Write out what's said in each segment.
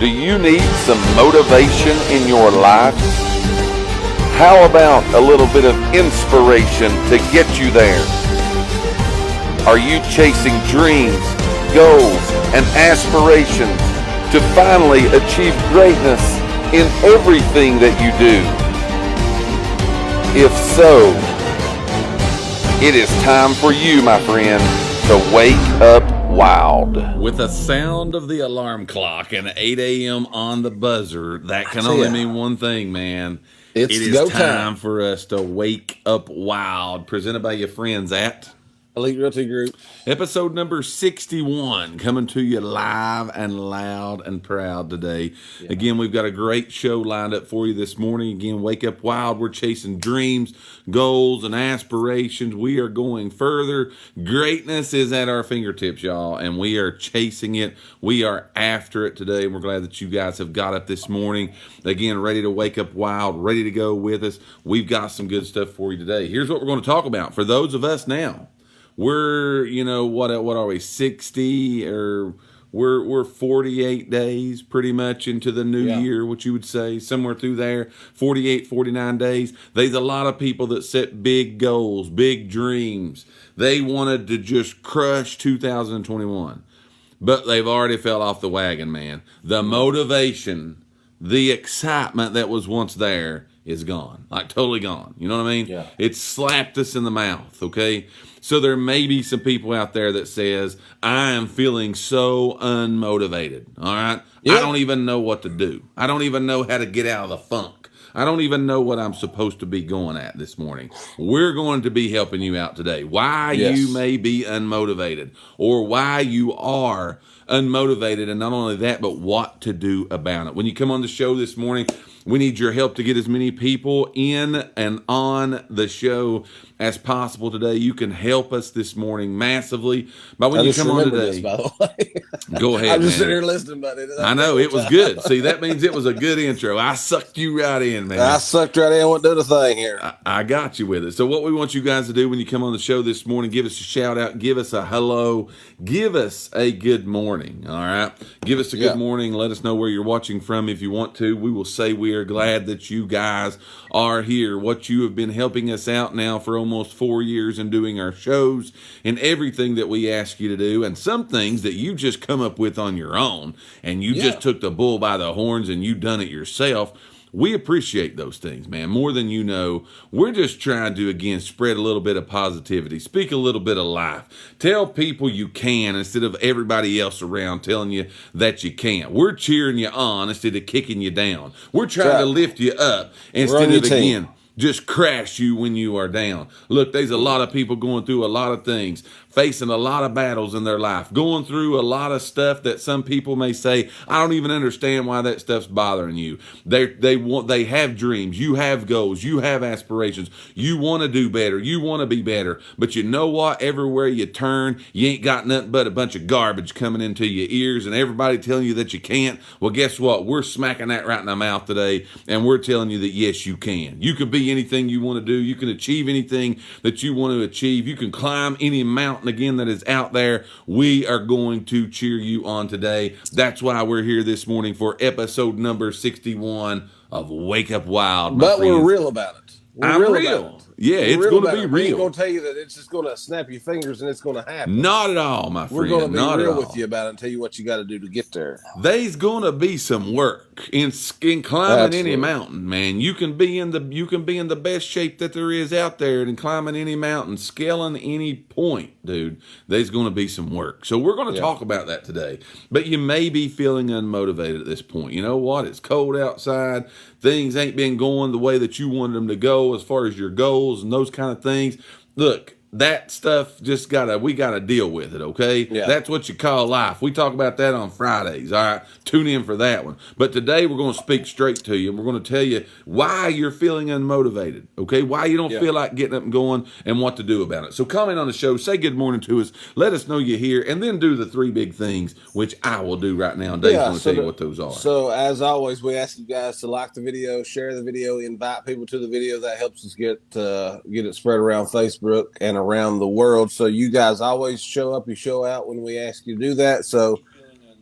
Do you need some motivation in your life? How about a little bit of inspiration to get you there? Are you chasing dreams, goals, and aspirations to finally achieve greatness in everything that you do? If so, it is time for you, my friend, to wake up wild. With the sound of the alarm clock and 8 a.m. on the buzzer, that can only mean one thing, man. It is time for us to wake up wild. Presented by your friends at Elite Realty Group. Episode number 61, coming to you live and loud and proud today. Yeah. Again, we've got a great show lined up for you this morning. Again, Wake Up Wild. We're chasing dreams, goals, and aspirations. We are going further. Greatness is at our fingertips, y'all, and we are chasing it. We are after it today. We're glad that you guys have got up this morning. Again, ready to wake up wild, ready to go with us. We've got some good stuff for you today. Here's what we're going to talk about. For those of us now, we're, what are we, 60 or we're 48 days pretty much into the new year, what you would say, somewhere through there, 48, 49 days. There's a lot of people that set big goals, big dreams. They wanted to just crush 2021, but they've already fell off the wagon, man. The motivation, the excitement that was once there is gone, like totally gone. You know what I mean? Yeah. It slapped us in the mouth, okay? So there may be some people out there that says, I am feeling so unmotivated, all right? Yeah. I don't even know what to do. I don't even know how to get out of the funk. I don't even know what I'm supposed to be going at this morning. We're going to be helping you out today. Why you may be unmotivated or why you are unmotivated, and not only that, but what to do about it. When you come on the show this morning, we need your help to get as many people in and on the show as possible today. You can help us this morning massively. But when you come on today, this, by the way. Go ahead. I'm just sitting here listening about it. I know it was good. See, that means it was a good intro. I sucked you right in, man. I sucked right in. I won't do the thing here. I got you with it. So what we want you guys to do when you come on the show this morning, give us a shout out, give us a hello, give us a good morning. All right. Give us a good morning. Let us know where you're watching from if you want to. We will say we are glad that you guys are here. What you have been helping us out now for almost 4 years and doing our shows and everything that we ask you to do, and some things that you just come up with on your own and you just took the bull by the horns and you done it yourself. We appreciate those things, man, more than you know. We're just trying to, again, spread a little bit of positivity, speak a little bit of life, tell people you can instead of everybody else around telling you that you can't. We're cheering you on instead of kicking you down. We're trying to lift you up instead of, again, just crash you when you are down. Look, there's a lot of people going through a lot of things, facing a lot of battles in their life, going through a lot of stuff that some people may say, I don't even understand why that stuff's bothering you. They have dreams, you have goals, you have aspirations, you want to do better, you want to be better, but you know what? Everywhere you turn, you ain't got nothing but a bunch of garbage coming into your ears and everybody telling you that you can't. Well, guess what? We're smacking that right in the mouth today, and we're telling you that yes, you can. You can be anything you want to do. You can achieve anything that you want to achieve. You can climb any mountain again that is out there. We are going to cheer you on today. That's why we're here this morning for episode number 61 of Wake Up Wild. But we're real about it. I'm real. Yeah, it's going to be real. We ain't going to tell you that it's just going to snap your fingers and it's going to happen. Not at all, my friend. We're going to be real with you about it and tell you what you got to do to get there. There's going to be some work in climbing any mountain, man. You can be in the best shape that there is out there and climbing any mountain, scaling any point, dude. There's going to be some work. So we're going to talk about that today. But you may be feeling unmotivated at this point. You know what? It's cold outside. Things ain't been going the way that you wanted them to go as far as your goals and those kind of things. Look, that stuff just we gotta deal with it, okay? Yeah. That's what you call life. We talk about that on Fridays, all right? Tune in for that one. But today we're going to speak straight to you, and we're going to tell you why you're feeling unmotivated, okay? Why you don't feel like getting up and going and what to do about it. So comment on the show, say good morning to us, let us know you're here, and then do the 3 big things, which I will do right now. Dave's going to tell you what those are. So as always, we ask you guys to like the video, share the video, invite people to the video. That helps us get it spread around Facebook and around the world. So you guys always show up, you show out when we ask you to do that. So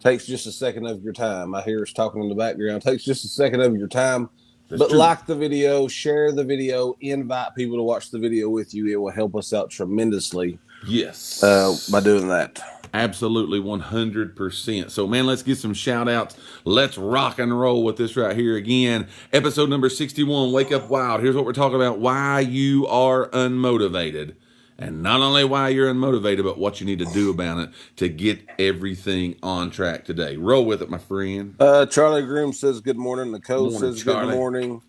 Takes just a second of your time. I hear us talking in the background. Takes just a second of your time. That's But true. like the video, share the video, invite people to watch the video with you. It will help us out tremendously. Yes. By doing that. Absolutely 100%. So, man, let's get some shout outs. Let's rock and roll with this right here again. Episode number 61, Wake Up Wild. Here's what we're talking about: why you are unmotivated. And not only why you're unmotivated, but what you need to do about it to get everything on track today. Roll with it, my friend. Charlie Groom says good morning. Nicole Morning, says Charlie. good morning.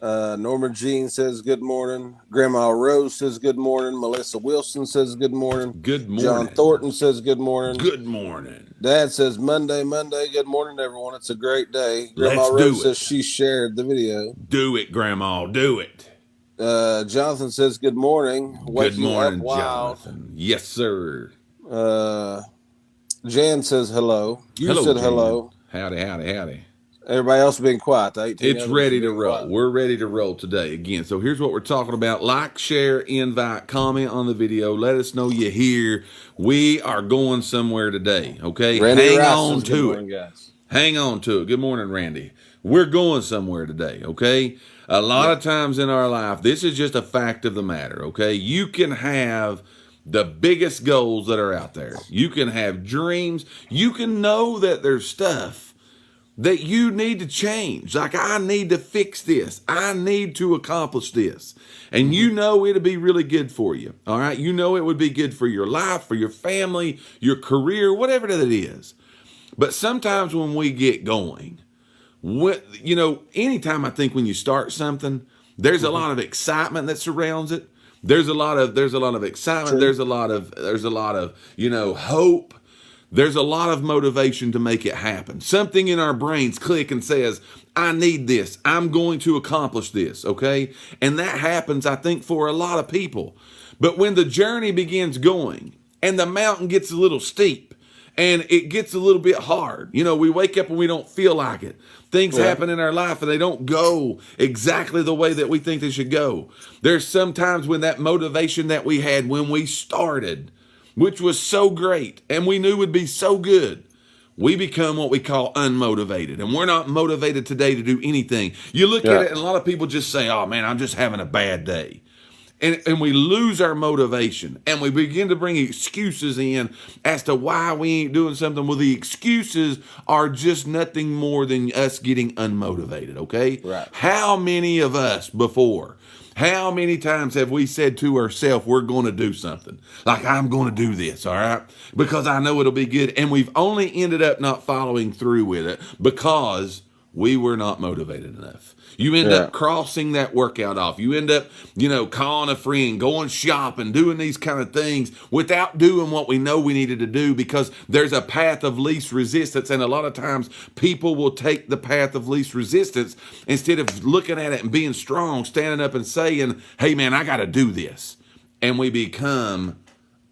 Norma Jean says good morning. Grandma Rose says good morning. Melissa Wilson says good morning. Good morning. John Thornton says good morning. Good morning. Dad says Monday. Good morning, everyone. It's a great day. Grandma Let's do Rose it. says she shared the video. Do it, Grandma. Do it. Jonathan says good morning. Good morning, up wild. Jonathan. Yes, sir. Jan says hello. You Hello, said Jan. hello. Howdy. Everybody else being quiet. The 18 It's others ready being to roll. quiet. We're ready to roll today again. So here's what we're talking about. Like, share, invite, comment on the video. Let us know you're here. We are going somewhere today, okay? Randy Hang Rice on says good to morning, it. guys. Hang on to it. Good morning, Randy. We're going somewhere today, okay? A lot of times in our life, this is just a fact of the matter, okay? You can have the biggest goals that are out there. You can have dreams. You can know that there's stuff that you need to change. Like, I need to fix this. I need to accomplish this. And you know it'll be really good for you. All right? You know it would be good for your life, for your family, your career, whatever that is. But sometimes when we get going, anytime I think when you start something, there's a lot of excitement that surrounds it. There's a lot of excitement. True. There's a lot of, hope. There's a lot of motivation to make it happen. Something in our brains click and says, I need this. I'm going to accomplish this, okay? And that happens, I think, for a lot of people. But when the journey begins going and the mountain gets a little steep and it gets a little bit hard, we wake up and we don't feel like it. Things happen in our life and they don't go exactly the way that we think they should go. There's sometimes when that motivation that we had when we started, which was so great and we knew would be so good, we become what we call unmotivated. And we're not motivated today to do anything. You look at it and a lot of people just say, oh man, I'm just having a bad day. And we lose our motivation and we begin to bring excuses in as to why we ain't doing something. Well, the excuses are just nothing more than us getting unmotivated, okay? Right. How many of us before, how many times have we said to ourselves, we're going to do something? Like, I'm going to do this, all right? Because I know it'll be good. And we've only ended up not following through with it because we were not motivated enough. You end up crossing that workout off. You end up, calling a friend, going shopping, doing these kind of things without doing what we know we needed to do because there's a path of least resistance. And a lot of times people will take the path of least resistance instead of looking at it and being strong, standing up and saying, hey man, I got to do this. And we become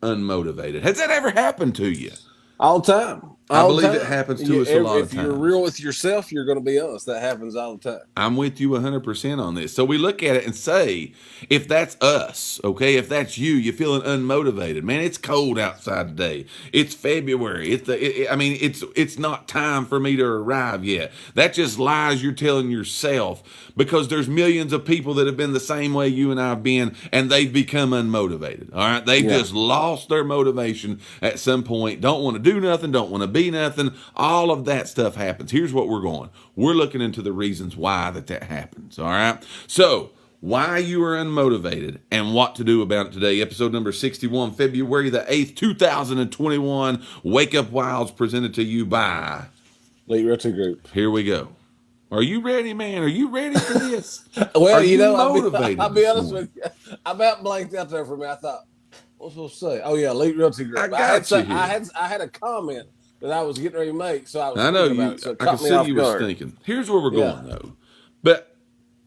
unmotivated. Has that ever happened to you? All the time. I believe it happens to us a lot of times. If you're real with yourself, you're going to be honest. That happens all the time. I'm with you 100% on this. So we look at it and say, if that's us, okay, if that's you feeling unmotivated, man, it's cold outside today. It's February. It's not time for me to arrive yet. That just lies you're telling yourself because there's millions of people that have been the same way you and I have been, and they've become unmotivated. All right, they've just lost their motivation at some point. Don't want to do nothing. Don't want to be nothing. All of that stuff happens. Here's what we're going. We're looking into the reasons why that happens. All right. So why you are unmotivated and what to do about it today. Episode number 61, February the 8th, 2021. Wake Up Wilds presented to you by Elite Realty Group. Here we go. Are you ready, man? Are you ready for this? Well, are you motivated? I'll be honest morning? with you. I about blanked out there for a minute. I thought, what's supposed to say? Oh yeah, Elite Realty Group. I got you here. I had a comment that I was getting ready to make, so I know thinking you. about it, so it I caught can me see off you was guard. thinking. Here's where we're going though. But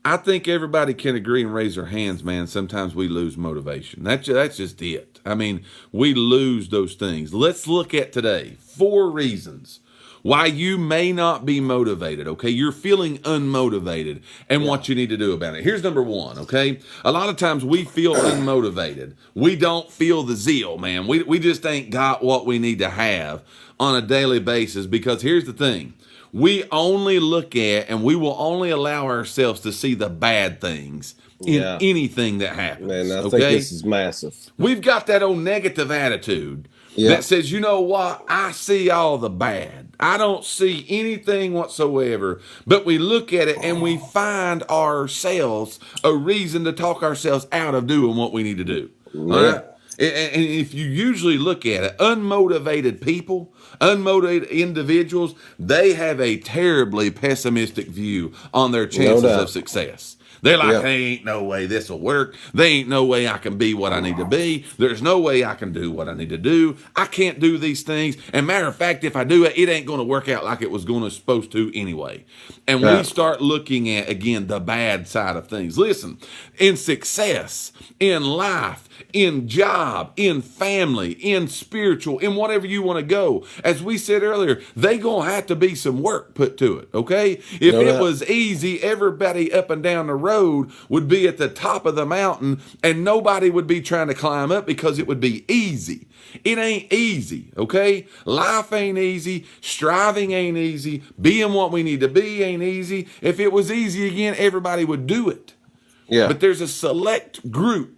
I think everybody can agree and raise their hands, man. Sometimes we lose motivation. That's just it. I mean, we lose those things. Let's look at today 4 reasons why you may not be motivated, okay? You're feeling unmotivated and what you need to do about it. Here's number one, okay? A lot of times we feel unmotivated. We don't feel the zeal, man. We just ain't got what we need to have on a daily basis, because here's the thing. We only look at and we will only allow ourselves to see the bad things in anything that happens. Man, I okay? think this is massive. We've got that old negative attitude that says, you know what? I see all the bad. I don't see anything whatsoever. But we look at it and we find ourselves a reason to talk ourselves out of doing what we need to do. Yeah. All right? And if you usually look at it, unmotivated people, unmotivated individuals, they have a terribly pessimistic view on their chances of success. They're like, there ain't no way this will work. There ain't no way I can be what I need to be. There's no way I can do what I need to do. I can't do these things. And matter of fact, if I do it, it ain't going to work out like it was supposed to anyway. And we start looking at, again, the bad side of things. Listen, in success, in life, in job, in family, in spiritual, in whatever you want to go, as we said earlier, they gonna have to be some work put to it, okay? If it was easy, everybody up and down the road would be at the top of the mountain and nobody would be trying to climb up because it would be easy. It ain't easy, okay? Life ain't easy. Striving ain't easy. Being what we need to be ain't easy. If it was easy again, everybody would do it. Yeah. But there's a select group.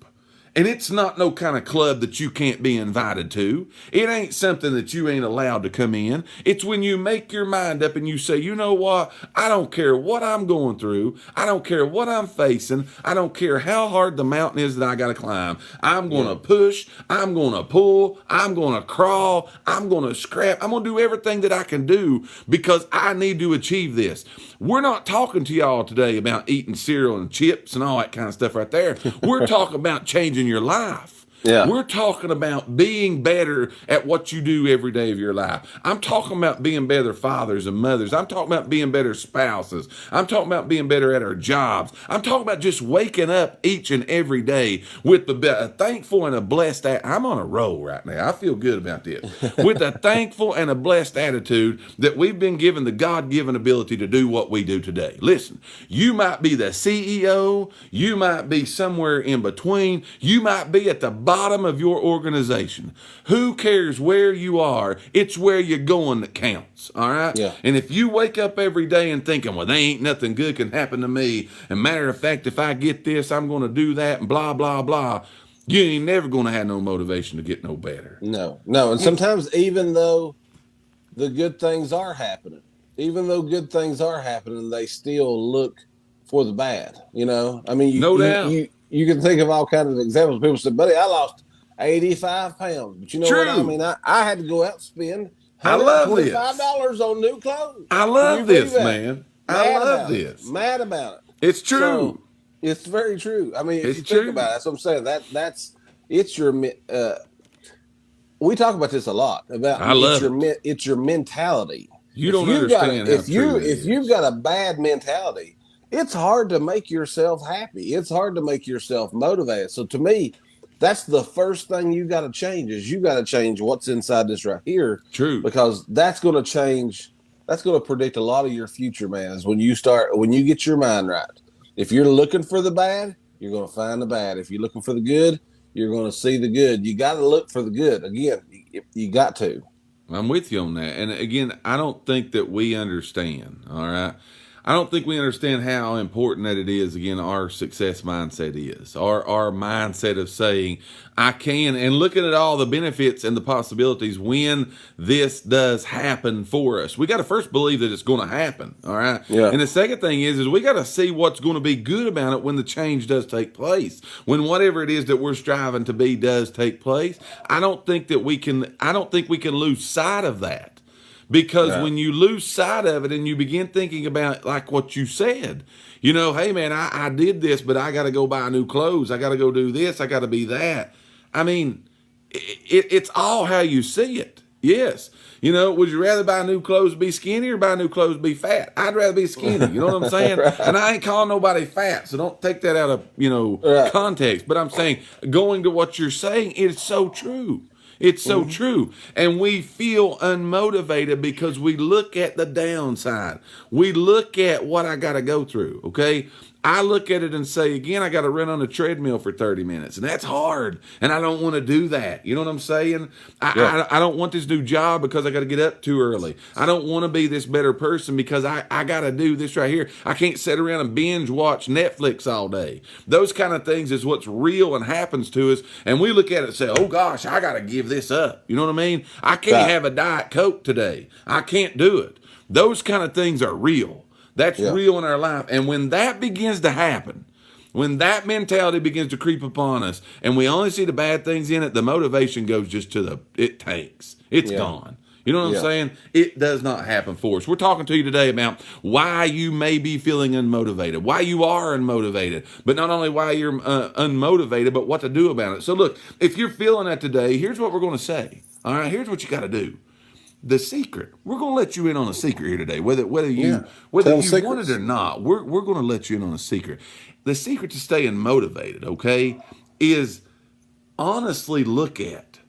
And it's not no kind of club that you can't be invited to. It ain't something that you ain't allowed to come in. It's when you make your mind up and you say, you know what? I don't care what I'm going through. I don't care what I'm facing. I don't care how hard the mountain is that I got to climb. I'm going to push. I'm going to pull. I'm going to crawl. I'm going to scrap. I'm going to do everything that I can do because I need to achieve this. We're not talking to y'all today about eating cereal and chips and all that kind of stuff right there. We're talking about changing your life. Yeah. We're talking about being better at what you do every day of your life. I'm talking about being better fathers and mothers. I'm talking about being better spouses. I'm talking about being better at our jobs. I'm talking about just waking up each and every day with a thankful and a blessed I'm on a roll right now. I feel good about this. With a thankful and a blessed attitude that we've been given the God-given ability to do what we do today. Listen, you might be the CEO. You might be somewhere in between. You might be at the bottom of your organization. Who cares where you are? It's where you're going that counts. All right? Yeah. And if you wake up every day and thinking, well, there ain't nothing good can happen to me, and matter of fact, if I get this, I'm going to do that, and blah, blah, blah, you ain't never going to have no motivation to get no better. No. And sometimes even though the good things are happening, they still look for the bad, you know? I mean, No doubt. You can think of all kinds of examples. People say, buddy, I lost 85 pounds. But you know what I mean? I had to go out and spend $125 on new clothes. I love this, man. I love this. Mad about it. It's true. So, it's very true. I mean, if you think about it, that's what I'm saying. It's your we talk about this a lot about it's your mentality. You don't understand how true it is. If you've got a bad mentality, it's hard to make yourself happy. It's hard to make yourself motivated. So to me, that's the first thing you got to change is you got to change what's inside this right here. True. Because that's going to change. That's going to predict a lot of your future, man, is when you get your mind right. If you're looking for the bad, you're going to find the bad. If you're looking for the good, you're going to see the good. You got to look for the good. Again, you got to. I'm with you on that. And again, I don't think that we understand, all right? I don't think we understand how important that it is, again, our success mindset is. Our mindset of saying, I can, and looking at all the benefits and the possibilities when this does happen for us. We got to first believe that it's going to happen, all right? Yeah. And the second thing is we got to see what's going to be good about it when the change does take place. When whatever it is that we're striving to be does take place, I don't think we can lose sight of that. Because when you lose sight of it and you begin thinking about like what you said, you know, hey man, I did this, but I got to go buy new clothes. I got to go do this. I got to be that. I mean, it's all how you see it. Yes. You know, would you rather buy new clothes to be skinny or buy new clothes to be fat? I'd rather be skinny. You know what I'm saying? Right. And I ain't calling nobody fat, so don't take that out of, context. But I'm saying, going to what you're saying, it's so true. It's so true. And we feel unmotivated because we look at the downside. We look at what I got to go through, okay? I look at it and say, again, I got to run on a treadmill for 30 minutes, and that's hard, and I don't want to do that. You know what I'm saying? I don't want this new job because I got to get up too early. I don't want to be this better person because I got to do this right here. I can't sit around and binge watch Netflix all day. Those kind of things is what's real and happens to us, and we look at it and say, oh, gosh, I got to give this up. You know what I mean? I can't have a Diet Coke today. I can't do it. Those kind of things are real. That's real in our life. And when that begins to happen, when that mentality begins to creep upon us and we only see the bad things in it, the motivation goes just it tanks. It's gone. You know what I'm saying? It does not happen for us. We're talking to you today about why you may be feeling unmotivated, why you are unmotivated, but not only why you're unmotivated, but what to do about it. So look, if you're feeling that today, here's what we're going to say. All right, here's what you got to do. The secret. We're going to let you in on a secret here today, whether you want it or not. We're going to let you in on a secret. The secret to staying motivated, okay, is honestly look at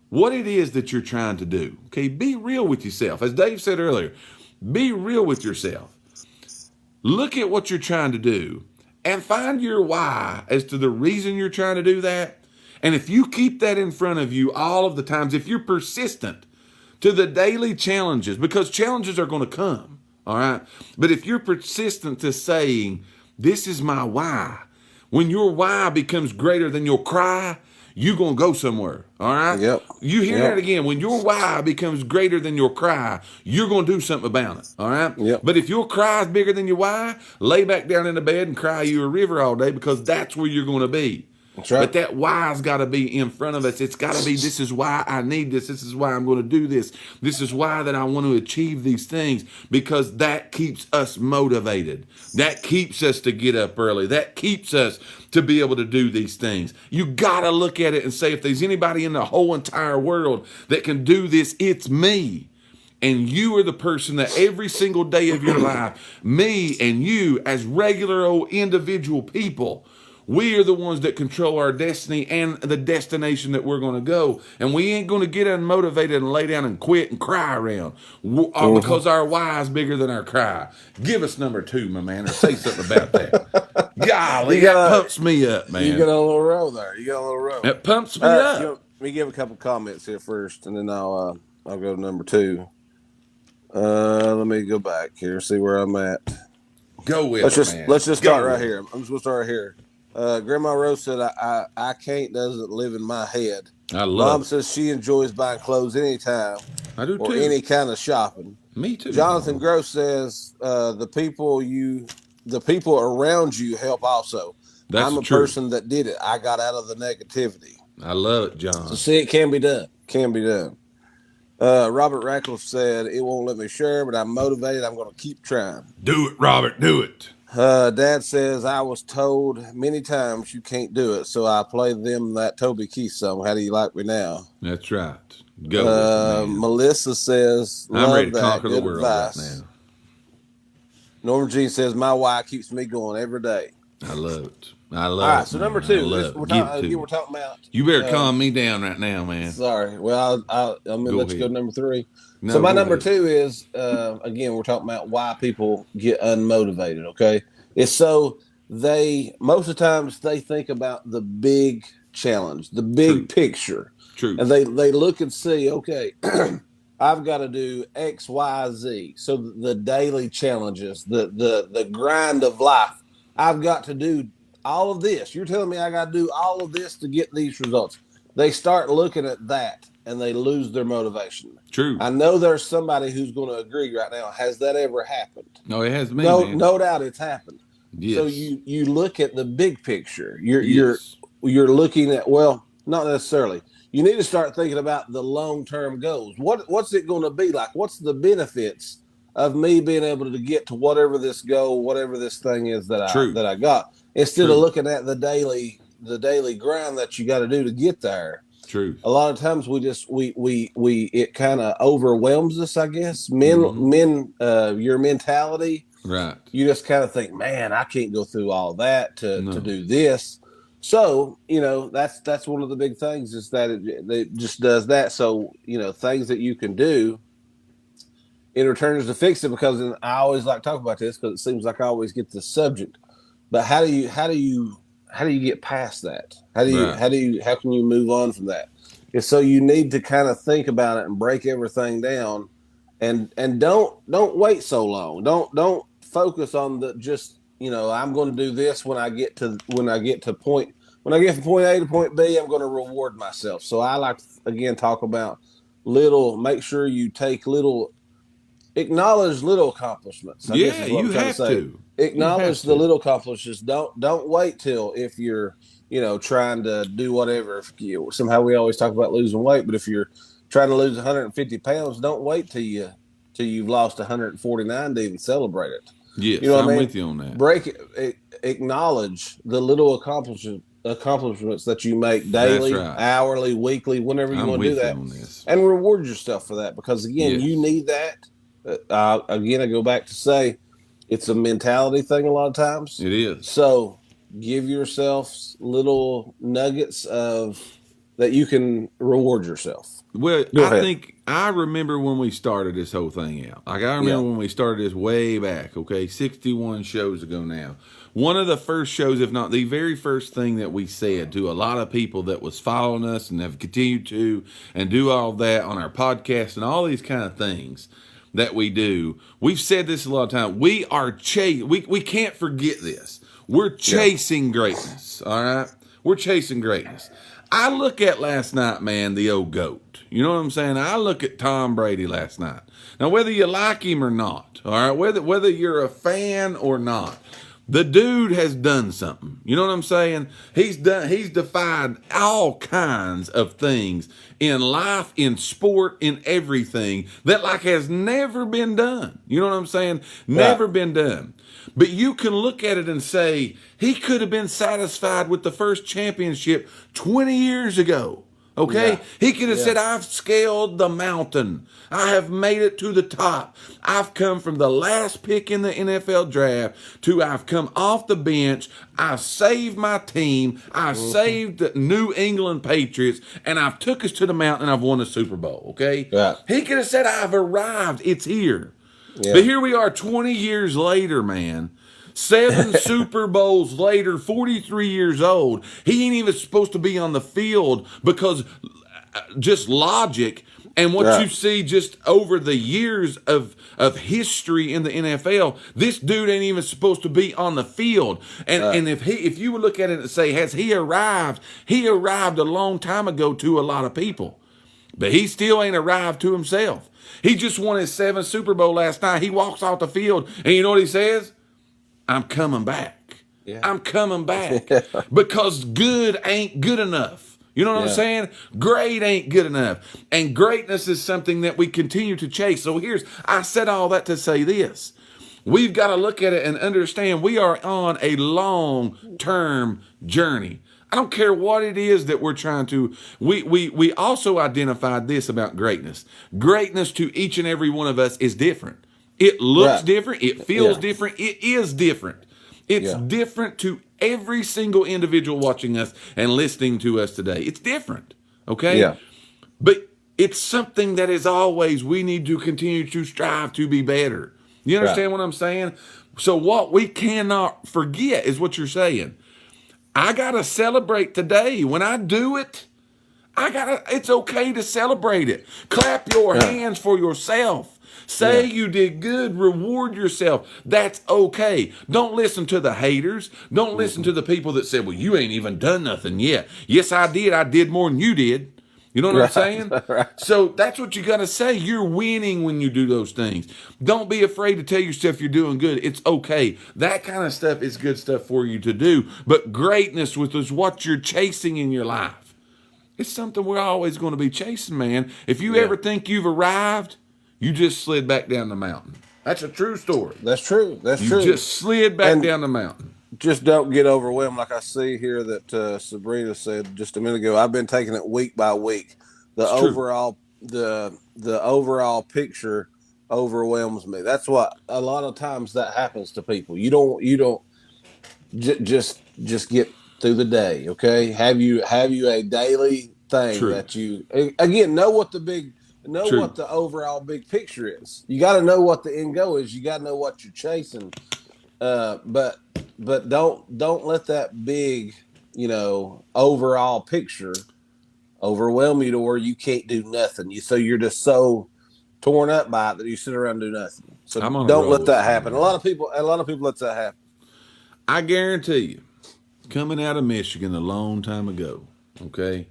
what it is that you're trying to do. Okay, be real with yourself. As Dave said earlier, be real with yourself. Look at what you're trying to do and find your why as to the reason you're trying to do that. And if you keep that in front of you all of the times, if you're persistent to the daily challenges, because challenges are going to come, all right? But if you're persistent to saying, this is my why, when your why becomes greater than your cry, you're going to go somewhere, all right? Yep. You hear that again. When your why becomes greater than your cry, you're going to do something about it, all right? Yep. But if your cry is bigger than your why, lay back down in the bed and cry you a river all day because that's where you're going to be. That's right. But that why's got to be in front of us. It's got to be, this is why I need this. This is why I'm going to do this. This is why that I want to achieve these things, because that keeps us motivated. That keeps us to get up early. That keeps us to be able to do these things. You got to look at it and say, if there's anybody in the whole entire world that can do this, it's me. And you are the person that every single day of your life, me and you as regular old individual people, we are the ones that control our destiny and the destination that we're going to go. And we ain't going to get unmotivated and lay down and quit and cry around because our why is bigger than our cry. Give us number 2, my man, or say something about that. Golly, that pumps me up, man. You got a little row there. It pumps me up. Let me give a couple comments here first, and then I'll go to number 2. Let me go back here, see where I'm at. Go with it, Let's just start right here. I'm just going to start right here. Grandma Rose said, I can't doesn't live in my head. Mom says she enjoys buying clothes anytime. I do or too. Any kind of shopping. Me too. Jonathan Gross says, the people around you help also. I'm a person that did it. I got out of the negativity. I love it, John. So see, it can be done. Robert Radcliffe said, it won't let me share, but I'm motivated. I'm going to keep trying. Do it, Robert. Do it. Dad says, I was told many times you can't do it, so I play them that Toby Keith song. How do you like me now? That's right. Go. Melissa says, I'm ready to that. conquer Good the world advice. right now. Norma Jean says, my why keeps me going every day. I love it. All right, so number 2, we're talking about. You better calm me down right now, man. Sorry. Well, I'm going to let you go to number 3. No, so my number 2 is, again, we're talking about why people get unmotivated, okay? It's so most of the times they think about the big challenge, the big picture. True. And they look and see, okay, I've got to do X, Y, Z. So the daily challenges, the grind of life, I've got to do all of this. You're telling me I got to do all of this to get these results. They start looking at that and they lose their motivation. True. I know there's somebody who's going to agree right now. Has that ever happened? No, it has me. No doubt it's happened. Yes. So you look at the big picture. You're looking at, well, not necessarily. You need to start thinking about the long-term goals. What's it going to be like? What's the benefits of me being able to get to whatever this goal, whatever this thing is that I got, instead of looking at the daily grind that you got to do to get there. True. A lot of times we it kind of overwhelms us, I guess. Your mentality. Right. You just kind of think, man, I can't go through all that to do this. So, that's one of the big things is that it just does that. So, things that you can do in return to fix it, because I always like to talk about this because it seems like I always get the subject. But how do you get past that? Right. How can you move on from that? And so you need to kind of think about it and break everything down, and don't wait so long. Don't focus on the just I'm going to do this when I get from point A to point B. I'm going to reward myself. So I like to again talk about little. Make sure you take little acknowledge little accomplishments. I guess Yeah, is what I'm you trying to have say. to. You Acknowledge have the to. little accomplishments. Don't wait till if you're trying to do whatever. If somehow we always talk about losing weight, but if you're trying to lose 150 pounds, don't wait till you've lost 149 to even celebrate it. You Yes, know what I I'm mean? with you on that. Break it. Acknowledge the little accomplishments that you make That's daily, right. hourly, weekly, whenever you I'm want to do with you that, on this. and reward yourself for that. Because again, you Yes, need that. Again, I go back to say it's a mentality thing a lot of times. it is. So give yourself little nuggets of that you can reward yourself. Well, Go I ahead. think I remember when we started this whole thing out. Like I Yeah. remember when we started this way back, okay, 61 shows ago now. One of the first shows, if not the very first thing that we said to a lot of people that was following us and have continued to and do all that on our podcast and all these kind of things that we do. We've said this a lot of times. We are we can't forget this. We're Yeah. chasing greatness, all right? We're chasing greatness. I look at last night, man, the old GOAT. You know what I'm saying? I look at Tom Brady last night. Now, whether you like him or not, all right, whether you're a fan or not, the dude has done something. You know what I'm saying? He's defied all kinds of things in life, in sport, in everything that like has never been done. You know what I'm saying? Right. Never been done. But you can look at it and say he could have been satisfied with the first championship 20 years ago. Okay? Yeah. He could have Yeah. said, I've scaled the mountain. I have made it to the top. I've come from the last pick in the NFL draft to I've come off the bench. I've saved my team. I've saved the New England Patriots. And I've took us to the mountain and I've won the Super Bowl. Okay? Yeah. He could have said, I've arrived. It's here. Yeah. But here we are 20 years later, man. 7 Super Bowls later, 43 years old. He ain't even supposed to be on the field because just logic and what Right. you see just over the years of history in the NFL, this dude ain't even supposed to be on the field. And if you would look at it and say, has he arrived? He arrived a long time ago to a lot of people. But he still ain't arrived to himself. He just won his 7th Super Bowl last night. He walks off the field, and you know what he says? I'm coming back. Yeah. I'm coming back. Because good ain't good enough. You know what I'm Yeah. saying? Great ain't good enough. And greatness is something that we continue to chase. So I said all that to say this. We've got to look at it and understand we are on a long-term journey. I don't care what it is that we're trying to. We also identified this about greatness. Greatness to each and every one of us is different. It looks Right. different. It feels Yeah. different. It is different. It's Yeah. different to every single individual watching us and listening to us today. It's different. Okay? Yeah. But it's something that is always we need to continue to strive to be better. You understand Right. what I'm saying? So what we cannot forget is what you're saying. I got to celebrate today. When I do it, it's okay to celebrate it. Clap your Yeah. hands for yourself. Say Yeah. you did good. Reward yourself. That's okay. Don't listen to the haters. Don't listen to the people that said, well, you ain't even done nothing yet. Yes, I did. I did more than you did. You know what I'm saying? Right. So that's what you got to say. You're winning when you do those things. Don't be afraid to tell yourself you're doing good. It's okay. That kind of stuff is good stuff for you to do. But greatness is what you're chasing in your life. It's something we're always going to be chasing, man. If you Yeah. ever think you've arrived, you just slid back down the mountain. That's a true story. That's true. That's You true. just slid back And down the mountain. just don't get overwhelmed. Like I see here that Sabrina said just a minute ago. I've been taking it week by week. The It's true. the overall picture overwhelms me. That's what a lot of times that happens to people. You don't just get through the day. Okay, have you a daily thing True. that you again know what True. the overall big picture is. You got to know what the end goal is. You got to know what you're chasing. But don't let that big overall picture overwhelm you to where you can't do nothing. So you're just so torn up by it that you sit around and do nothing. So I'm on a don't roll let with that you, happen. man. A lot of people let that happen. I guarantee you, coming out of Michigan a long time ago, okay,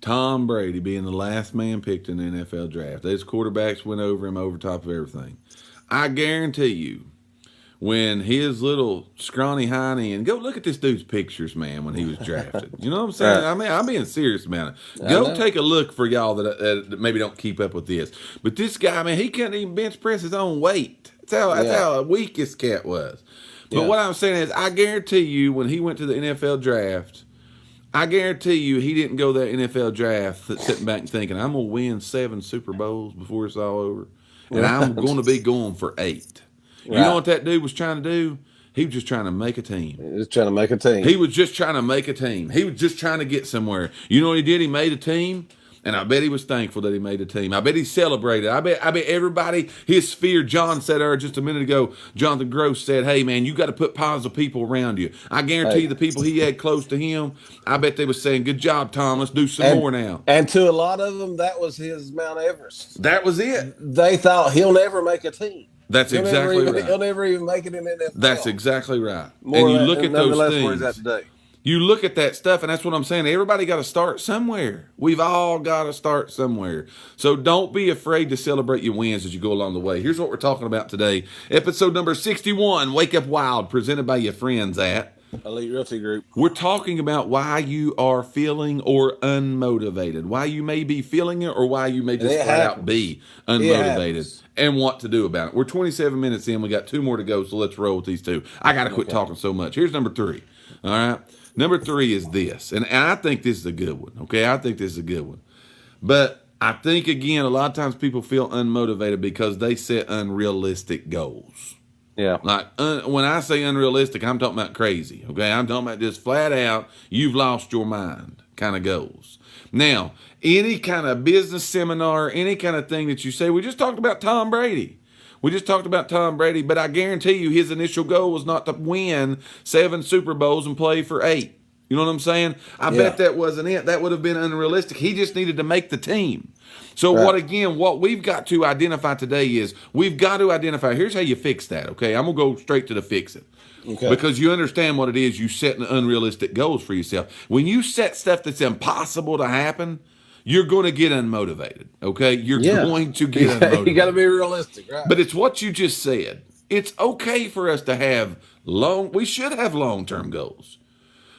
Tom Brady being the last man picked in the NFL draft. Those quarterbacks went over him over top of everything. I guarantee you, when his little scrawny hiney, and go look at this dude's pictures, man, when he was drafted. You know what I'm saying? I mean, I'm being serious about it. Go take a look for y'all that maybe don't keep up with this. But this guy, man, he couldn't even bench press his own weight. That's how weak this cat was. But what I'm saying is, I guarantee you, when he went to the NFL draft, I guarantee you he didn't go to that NFL draft sitting back and thinking, I'm going to win 7 Super Bowls before it's all over. And I'm going to be going for 8. You know what that dude was trying to do? He was just trying to make a team. He was trying to make a team. He was just trying to make a team. He was just trying to get somewhere. You know what he did? He made a team, and I bet he was thankful that he made a team. I bet he celebrated. I bet everybody, his sphere, John said just a minute ago, Jonathan Gross said, hey, man, you got to put positive people around you. I guarantee you the people he had close to him, I bet they was saying, good job, Tom. Let's do some more now. And to a lot of them, that was his Mount Everest. That was it. They thought he'll never make a team. That's exactly right. He'll never even make it in the NFL. That's exactly right. And you look at those things. Where he's at today. You look at that stuff, and that's what I'm saying. Everybody got to start somewhere. We've all got to start somewhere. So don't be afraid to celebrate your wins as you go along the way. Here's what we're talking about today. Episode number 61, Wake Up Wild, presented by your friends at Elite Realty Group. We're talking about why you are feeling or unmotivated, why you may be feeling it, or why you may just flat out be unmotivated, and what to do about it. We're 27 minutes in. We got 2 more to go, so let's roll with these 2. I got to quit talking so much. Here's number 3. All right. Number 3 is this, and I think this is a good one. Okay, I think this is a good one. But I think, again, a lot of times people feel unmotivated because they set unrealistic goals. Yeah. Like when I say unrealistic, I'm talking about crazy. Okay, I'm talking about just flat out, you've lost your mind kind of goals. Now, any kind of business seminar, any kind of thing that you say, we just talked about Tom Brady. But I guarantee you his initial goal was not to win 7 Super Bowls and play for 8. You know what I'm saying? I bet that wasn't it. That would have been unrealistic. He just needed to make the team. So what we've got to identify today is we've got to identify, here's how you fix that, okay? I'm going to go straight to the fix it. Okay. Because you understand what it is, you set unrealistic goals for yourself. When you set stuff that's impossible to happen, you're going to get unmotivated, okay? You're going to get unmotivated. You got to be realistic, right? But it's what you just said. It's okay for us to have we should have long-term goals.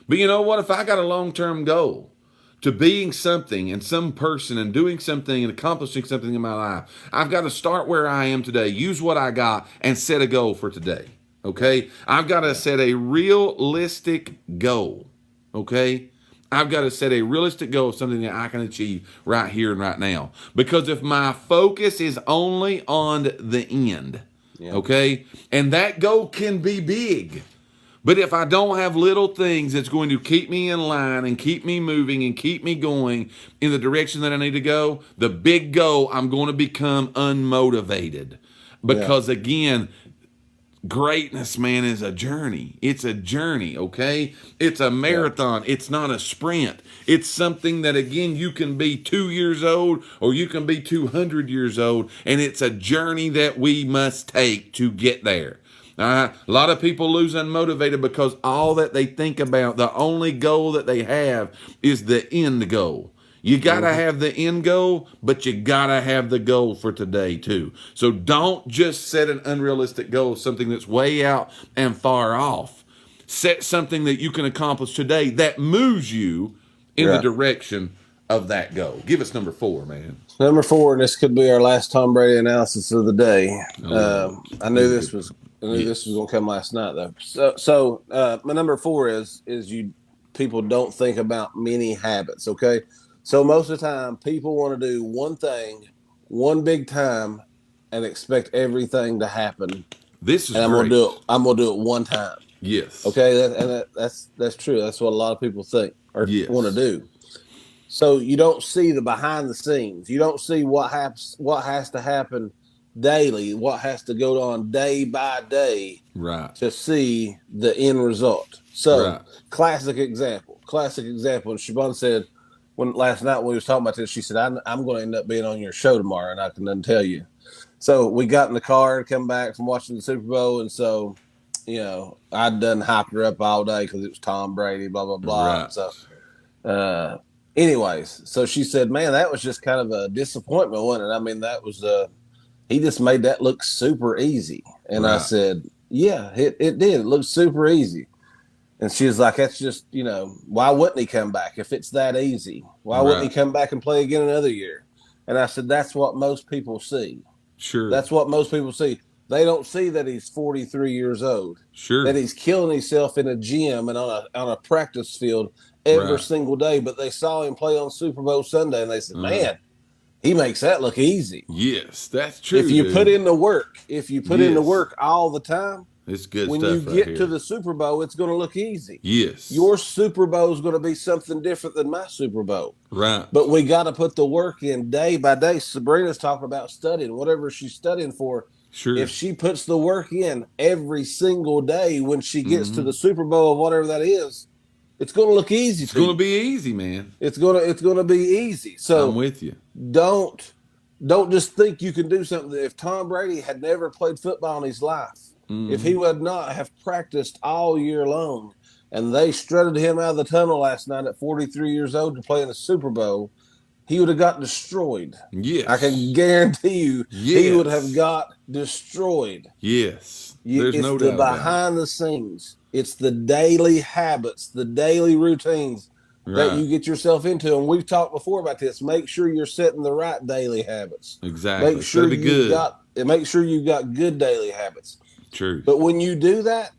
But you know what? If I got a long-term goal to being something and some person and doing something and accomplishing something in my life, I've got to start where I am today, use what I got, and set a goal for today, okay? I've got to set a realistic goal, okay? I've got to set a realistic goal of something that I can achieve right here and right now. Because if my focus is only on the end, okay, and that goal can be big, but if I don't have little things that's going to keep me in line and keep me moving and keep me going in the direction that I need to go, the big goal, I'm going to become unmotivated. Because again, greatness, man, is a journey. It's a journey, okay? It's a marathon. It's not a sprint. It's something that, again, you can be 2 years old or you can be 200 years old, and it's a journey that we must take to get there. A lot of people lose unmotivated because all that they think about, the only goal that they have is the end goal. You got to have the end goal, but you got to have the goal for today too. So don't just set an unrealistic goal, something that's way out and far off. Set something that you can accomplish today that moves you in the direction of that goal. Give us number 4, man. Number 4, and this could be our last Tom Brady analysis of the day. I knew this was going to come last night, though. So my number 4 is people don't think about many habits, okay? So most of the time, people want to do one thing, one big time, and expect everything to happen. This is great. I'm gonna do it one time. Yes. Okay, that's true. That's what a lot of people think or want to do. So you don't see the behind the scenes. You don't see what has to happen daily, what has to go on day by day Right. to see the end result. So Right. classic example. And Siobhan said last night when we was talking about this, she said, I'm going to end up being on your show tomorrow, and I can tell you. So we got in the car and come back from watching the Super Bowl, and so I'd done hyped her up all day because it was Tom Brady, blah blah blah. Right. So, anyways, so she said, "Man, that was just kind of a disappointment, wasn't it? I mean, that was he just made that look super easy." And I said, "Yeah, it did. It looked super easy." And she was like, "That's just why wouldn't he come back if it's that easy? Why wouldn't he come back and play again another year?" And I said, "That's what most people see. Sure. That's what most people see. They don't see that he's 43 years old. Sure. That he's killing himself in a gym and on a practice field every single day. But they saw him play on Super Bowl Sunday, and they said, man, he makes that look easy." Yes, that's true. If you put in the work, all the time, it's good when stuff. you get to the Super Bowl, it's going to look easy. Yes. Your Super Bowl is going to be something different than my Super Bowl. Right. But we got to put the work in day by day. Sabrina's talking about studying, whatever she's studying for. Sure. If she puts the work in every single day when she gets to the Super Bowl of whatever that is, it's going to look easy. It's going to be easy, man. It's going to be easy. So I'm with you. Don't just think you can do something. If Tom Brady had never played football in his life, if he would not have practiced all year long, and they strutted him out of the tunnel last night at 43 years old to play in the Super Bowl, he would have got destroyed. Yes. I can guarantee you he would have got destroyed. Yes. There's no doubt about it. It's the behind the scenes. It's the daily habits, the daily routines that you get yourself into. And we've talked before about this. Make sure you're setting the right daily habits. Exactly. Make sure you've got good daily habits. True. But when you do that,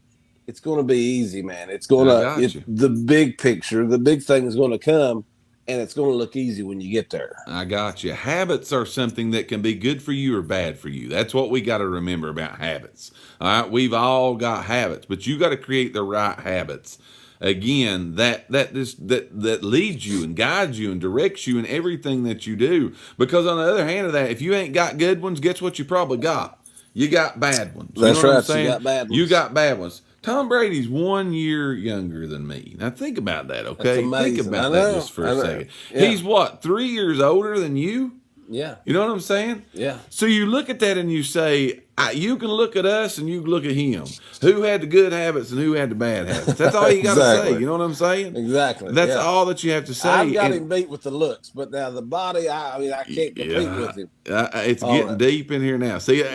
it's going to be easy, man. It's going to the big picture, the big thing is going to come, and it's going to look easy when you get there. I got you. Habits are something that can be good for you or bad for you. That's what we got to remember about habits. All right, we've all got habits, but you got to create the right habits. Again, that leads you and guides you and directs you in everything that you do. Because on the other hand of that, if you ain't got good ones, guess what you probably got? You got bad ones. That's right. You got bad ones. You got bad ones. Tom Brady's 1 year younger than me. Now think about that, okay? Think about that just for a second. Yeah. He's what, 3 years older than you? Yeah. You know what I'm saying? Yeah. So you look at that and you say, you can look at us and you can look at him. Who had the good habits and who had the bad habits? That's all you got to say. You know what I'm saying? Exactly. That's all that you have to say. I've got him beat with the looks, but now the body, I can't compete with him. It's getting deep in here now. See,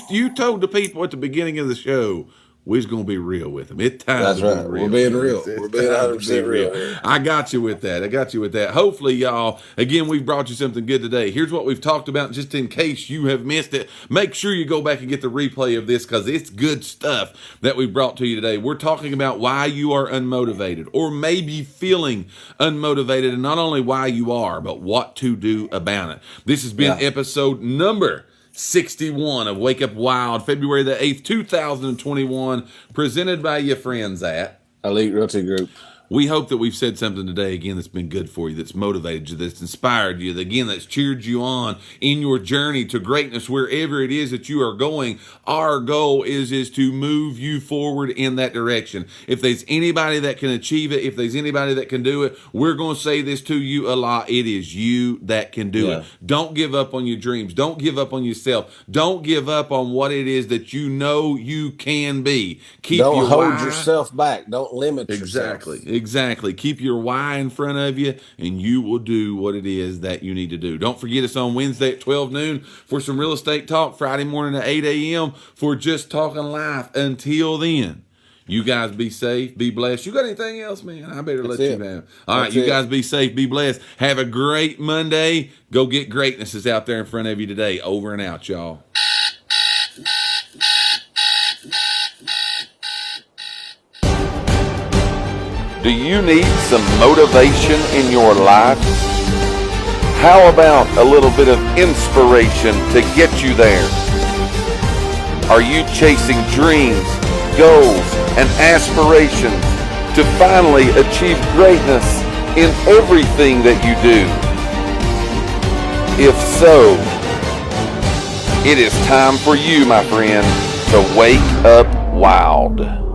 you told the people at the beginning of the show, we're going to be real with them. It's time That's to right. be real. We're being real. We're being 100% real. I got you with that. Hopefully, y'all, again, we've brought you something good today. Here's what we've talked about just in case you have missed it. Make sure you go back and get the replay of this because it's good stuff that we brought to you today. We're talking about why you are unmotivated or maybe feeling unmotivated, and not only why you are, but what to do about it. This has been episode number 61 of Wake Up Wild, February the 8th, 2021, presented by your friends at Elite Realty Group. We hope that we've said something today, again, that's been good for you, that's motivated you, that's inspired you, that, again, that's cheered you on in your journey to greatness, wherever it is that you are going. Our goal is to move you forward in that direction. If there's anybody that can achieve it, if there's anybody that can do it, we're going to say this to you a lot. It is you that can do it. Don't give up on your dreams. Don't give up on yourself. Don't give up on what it is that you know you can be. Don't hold yourself back. Don't limit yourself. Exactly. Keep your why in front of you, and you will do what it is that you need to do. Don't forget us on Wednesday at 12 noon for some real estate talk, Friday morning at 8 a.m. for Just Talking Life. Until then, you guys be safe, be blessed. You got anything else, man? I better let you down. All right, you guys be safe, be blessed. Have a great Monday. Go get greatness is out there in front of you today. Over and out, y'all. Do you need some motivation in your life? How about a little bit of inspiration to get you there? Are you chasing dreams, goals, and aspirations to finally achieve greatness in everything that you do? If so, it is time for you, my friend, to wake up wild.